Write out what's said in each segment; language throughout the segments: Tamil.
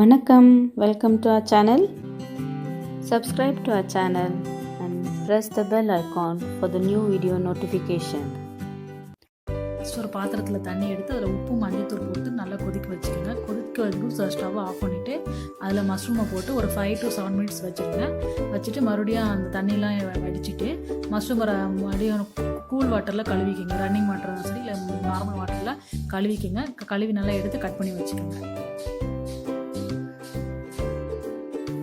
Vanakkam, welcome to our channel. Subscribe to our channel and press the bell icon for the new video notification. ஒரு பாத்திரத்தில் தண்ணி எடுத்து அதில் உப்பு மஞ்சத்தூள் போட்டு நல்லா கொதிக்க வச்சுக்கோங்க. கொதிக்க வரைக்கும் ஸ்டவ்வை ஆஃப் பண்ணிவிட்டு அதில் மஷ்ரூமை போட்டு ஒரு 5 to 7 minutes வச்சுருங்க. வச்சுட்டு மறுபடியும் அந்த தண்ணியெலாம் வடிச்சிட்டு மஷ்ரூம் மறுபடியும் கூல் வாட்டரில் கழுவிக்கிங்க. ரன்னிங் வாட்டர் சரி இல்லை நார்மல் வாட்டரில் கழுவிக்கிங்க. கழுவி நல்லா எடுத்து கட் பண்ணி வச்சுக்கோங்க.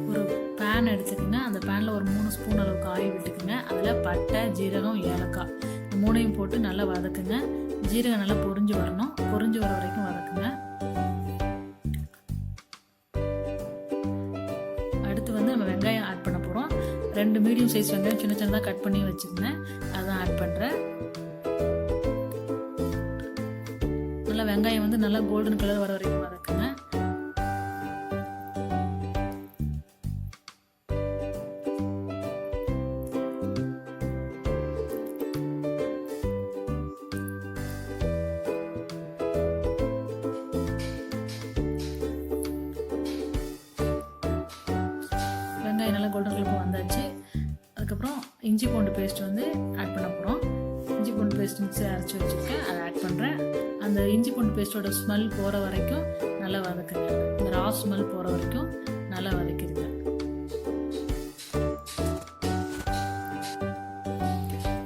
ஒரு பேன் எடுத்துக்கோங்க. அந்த பேனில் ஒரு 3 ஸ்பூன் அளவுக்கு ஆயில் விட்டுக்குங்க. அதில் பட்டை, ஜீரகம், ஏலக்காய் இந்த 3ஐயும் போட்டு நல்லா வதக்குங்க. ஜீரகம் நல்லா பொரிஞ்சு வரணும். பொரிஞ்சு வர வரைக்கும் வதக்குங்க. அடுத்து நம்ம வெங்காயம் ஆட் பண்ண போகிறோம். 2 மீடியம் சைஸ் வெங்காயம் சின்ன சின்னதாக கட் பண்ணி வச்சுருந்தேன். அதான் ஆட் பண்ணுறேன். நல்லா வெங்காயம் நல்லா கோல்டன் கலர் வர வரைக்கும் வதக்குங்க. நல்லா கோல்டன் கலர் வந்தாச்சு. அதுக்கப்புறம் இஞ்சி பூண்டு பேஸ்ட் ஆட் பண்ண போகிறோம். இஞ்சி பூண்டு பேஸ்ட் மிக்ஸில் அரைச்சி வச்சுருக்கேன், அதை ஆட் பண்ணுறேன். அந்த இஞ்சி பூண்டு பேஸ்ட்டோட ஸ்மெல் போகிற வரைக்கும் நல்லா வதக்குங்க. இந்த ரா ஸ்மெல் போகிற வரைக்கும் நல்லா வதக்கிடுங்க.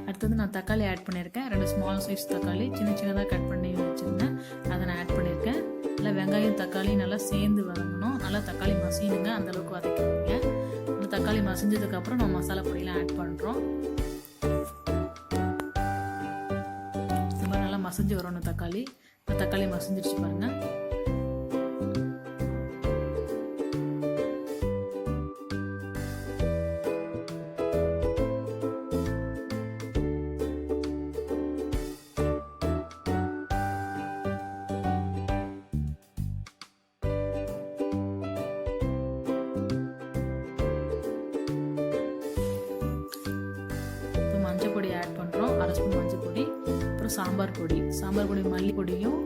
அடுத்தது நான் தக்காளி ஆட் பண்ணியிருக்கேன். 2 ஸ்மால் சைஸ் தக்காளி சின்ன சின்னதாக கட் பண்ணி வச்சுருந்தேன், அதை நான் ஆட் பண்ணியிருக்கேன். நல்லா வெங்காயம் தக்காளி நல்லா சேர்ந்து வதங்கணும். நல்லா தக்காளி மசினுங்க, அந்தளவுக்கு வதக்கிடுங்க. தக்காளி மசிஞ்சதுக்கப்புறம் நம்ம மசாலா பொடியெலாம் ஆட் பண்ணுறோம். இந்த மாதிரி நல்லா மசிஞ்சு வரணும் தக்காளி. தக்காளி மசிஞ்சிருச்சு பாருங்கள். மஞ்சள் பொடி ஆட் பண்ணுறோம். 1/2 ஸ்பூன் மஞ்சள் பொடி, அப்புறம் சாம்பார் பொடி, மல்லி பொடியும்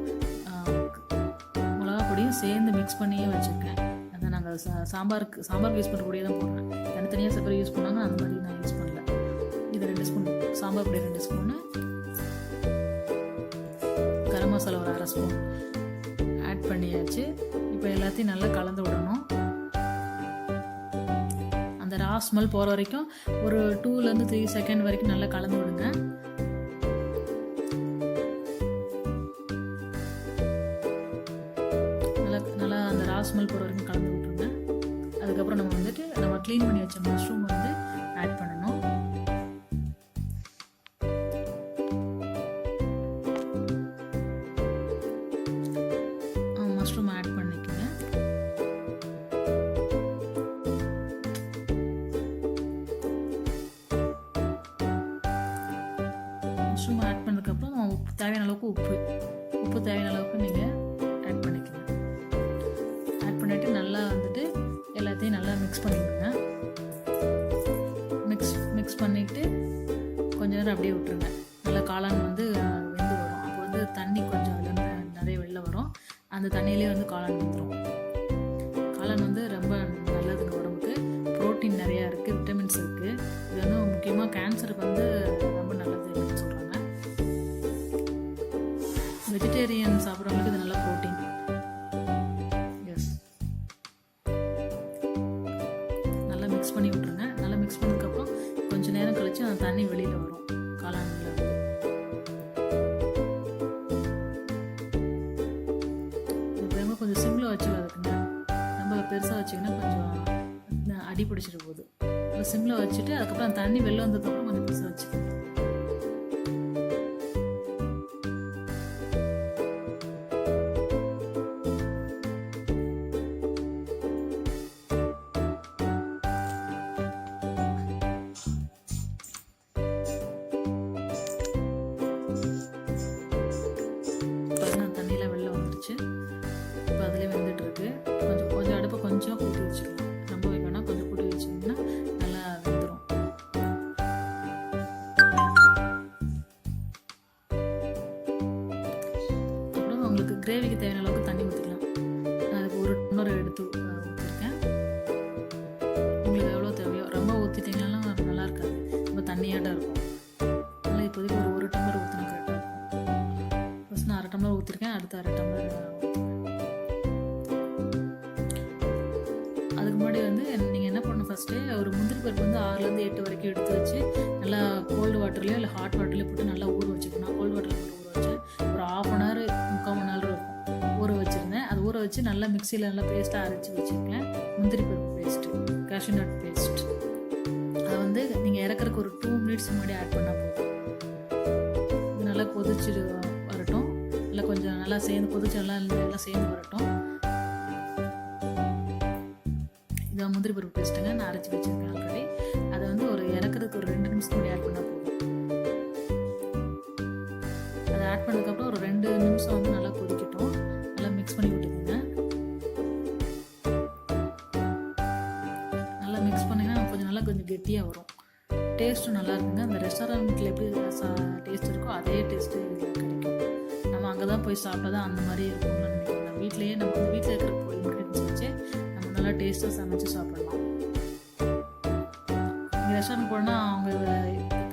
மிளகா பொடியும் சேர்ந்து மிக்ஸ் பண்ணியே வச்சுருக்கேன். அதை நாங்கள் சாம்பாருக்கு யூஸ் பண்ணுற பொடியை தான் போடுறேன். தனித்தனியாக செப்பரேட் யூஸ் பண்ணாங்க, அந்த மாதிரி நான் யூஸ் பண்ணல. இது 2 ஸ்பூன் சாம்பார் பொடி, 2 ஸ்பூனு கரம் மசாலா ஒரு 1/2 ஸ்பூன் ஆட் பண்ணியாச்சு. இப்போ எல்லாத்தையும் நல்லா கலந்து விடணும். அந்த ரா ஸ்மெல் போகிற வரைக்கும் ஒரு 2 to 3 செகண்ட் வரைக்கும் நல்லா கலந்து விடுங்க. நல்லா அந்த ரா ஸ்மெல் போகிற வரைக்கும் கலந்து விட்டுருங்க. அதுக்கப்புறம் நம்ம க்ளீன் பண்ணி வச்ச மஷ்ரூம் ஆட் பண்ணணும். மஷ்ரூம் ஆட் பண்ணிக்கோங்க. மஷ்ரூம் ஆட் பண்ணதுக்கப்புறம் தேவையான அளவுக்கு உப்பு தேவையான அளவுக்கு நீங்கள் ஆட் பண்ணிக்கணும். ஆட் பண்ணிவிட்டு நல்லா எல்லாத்தையும் நல்லா மிக்ஸ் பண்ணிவிடுங்க. மிக்ஸ் பண்ணிவிட்டு கொஞ்ச நேரம் அப்படியே விட்டுருங்க. நல்லா காளான் வெந்து வரும். அப்போ தண்ணி கொஞ்சம் அதுலேருந்து நிறைய வெளில வரும். அந்த தண்ணியிலே காளான் வெந்துடும். காளான் ரொம்ப நல்லதுங்க உடம்புக்கு. ப்ரோட்டீன் நிறையா இருக்குது, விட்டமின்ஸ் இருக்குது. இது முக்கியமாக கேன்சருக்கு ரொம்ப நல்லது சொல்கிறாங்க. வெஜிடேரியன் சாப்பிட்றவங்களுக்கு இது நல்ல ப்ரோட்டீன். எஸ், நல்லா மிக்ஸ் பண்ணி விட்ருங்க. நல்லா மிக்ஸ் பண்ணதுக்கப்புறம் கொஞ்சம் நேரம் கழித்து அந்த தண்ணி வெளியில் வரும் காளானில். இப்போ கொஞ்சம் சிம்மில் வச்சு வதக்குங்க. நம்ம பெருசாக வச்சிங்கன்னா கொஞ்சம் அடி பிடிச்சிட்டு போகுது. அதில் சிம்மில் வச்சுட்டு அதுக்கப்புறம் அந்த தண்ணி வெளில வந்ததுக்கப்புறம் கொஞ்சம் பெருசாக வச்சுக்கோங்க. தண்ணியெலாம் வெளில வந்துருச்சு. இப்போ அதிலே வெந்துட்டுருக்கு. கொஞ்சம் அடுப்பை கொஞ்சம் கூட்டி வச்சுக்கலாம். ரொம்ப வைக்கணும், கொஞ்சம் கூட்டி வச்சிங்கன்னா நல்லா வெந்துடும். அப்புறம் உங்களுக்கு கிரேவிக்கு தேவையான அளவுக்கு தண்ணி ஊற்றிக்கலாம். அதுக்கு 1 டம்ளர் எடுத்து ஊற்றிருக்கேன். உங்களுக்கு எவ்வளோ தேவையோ, ரொம்ப ஊற்றிட்டிங்கனாலும் நல்லா இருக்காது, ரொம்ப தண்ணியாட்டம் இருக்கும். அதனால் இப்போதைக்கு ஒரு டம்ளர் ஊற்றினா கரெக்டாக இருக்கும். ஃபஸ்ட் நான் 1/2 டம்ளர் ஊற்றிருக்கேன், அடுத்து 1/2 டம்ளர் ஊற்றிருக்கேன். அதுக்கு முன்னாடி நீங்கள் என்ன பண்ணணும், ஃபஸ்ட்டு ஒரு முந்திரி பருப்பு 6லேருந்து 8 வரைக்கும் எடுத்து வச்சு நல்லா கோல்டு வாட்டர்லேயோ இல்லை ஹாட் வாட்டர்லேயோ போட்டு நல்லா ஊற வச்சுக்கணும். நான் கோல்டு வாட்டரில் போட்டு ஊற வச்சேன். ஒரு 1/2 அன் ஹவர் 3/4 மணி நேரம் இருக்கும் ஊற வச்சுருந்தேன். அது ஊற வச்சு நல்லா மிக்சியில் நல்லா பேஸ்ட்டாக அரைச்சி வச்சுருக்கேன். முந்திரி பருப்பு பேஸ்ட்டு, கேஷ்யூ நட் பேஸ்ட். அதை நீங்கள் இறக்குறதுக்கு ஒரு 2 மினிட்ஸ் முன்னாடி ஆட் பண்ணால் போதும். இது நல்லா கொதிச்சு வரட்டும், நல்லா கொஞ்சம் நல்லா சேர்ந்து கொதிச்சு நல்லா சேர்ந்து வரட்டும். இதை முந்திரி பருப்பு பேஸ்ட்டுங்க, நான் அரைச்சி வச்சுருக்கேன் ஆல்ரெடி. அதை ஒரு இறக்குறதுக்கு ஒரு 2 நிமிஷம் முன்னாடி ஆட் பண்ணால் போதும். அதை ஆட் பண்ணதுக்கப்புறம் ஒரு 2 நிமிஷம் நல்லா கொதிக்கட்டும். நல்லா மிக்ஸ் பண்ணி விட்டுக்குங்க. நல்லா மிக்ஸ் பண்ணிங்கன்னா கொஞ்சம் கெட்டியாக வரும். டேஸ்ட்டும் நல்லா இருக்குங்க. அந்த ரெஸ்டாரண்ட்டில் எப்படி டேஸ்ட் இருக்கோ அதே டேஸ்ட்டு இதில் கிடைக்கும். நம்ம அங்கே தான் போய் சாப்பிட்டா தான் அந்த மாதிரி இருக்கும்னு நினைக்கிறேன். நம்ம வீட்டில் இருக்கிற இன்க்ரீடியன்ஸ் வச்சு நம்ம நல்லா டேஸ்ட்டாக சமைச்சு சாப்பிடலாம். நீங்கள் ரெஸ்டாரண்ட் போனால் அவங்க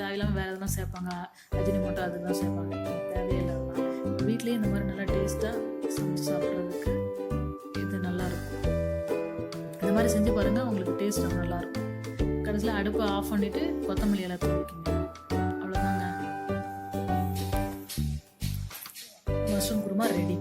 தேவையில்லாமல் வேறு எதுனா சேர்ப்பாங்க, அஜினமோட்டோ அதெல்லாம் சேர்ப்பாங்க, தேவையில்லாதான். வீட்லேயே இந்த மாதிரி நல்லா டேஸ்ட்டாக சமைச்சு சாப்பிட்றதுக்கு இது நல்லாயிருக்கும். இந்த மாதிரி செஞ்சு பாருங்கள், உங்களுக்கு டேஸ்ட் ரொம்ப நல்லாயிருக்கும். கடைசியில் அடுப்பை ஆஃப் பண்ணிவிட்டு கொத்தமல்லி எல்லாம் தூக்கிங்க. அவ்வளோதாங்க, மஷ்ரூம் குருமா ரெடி.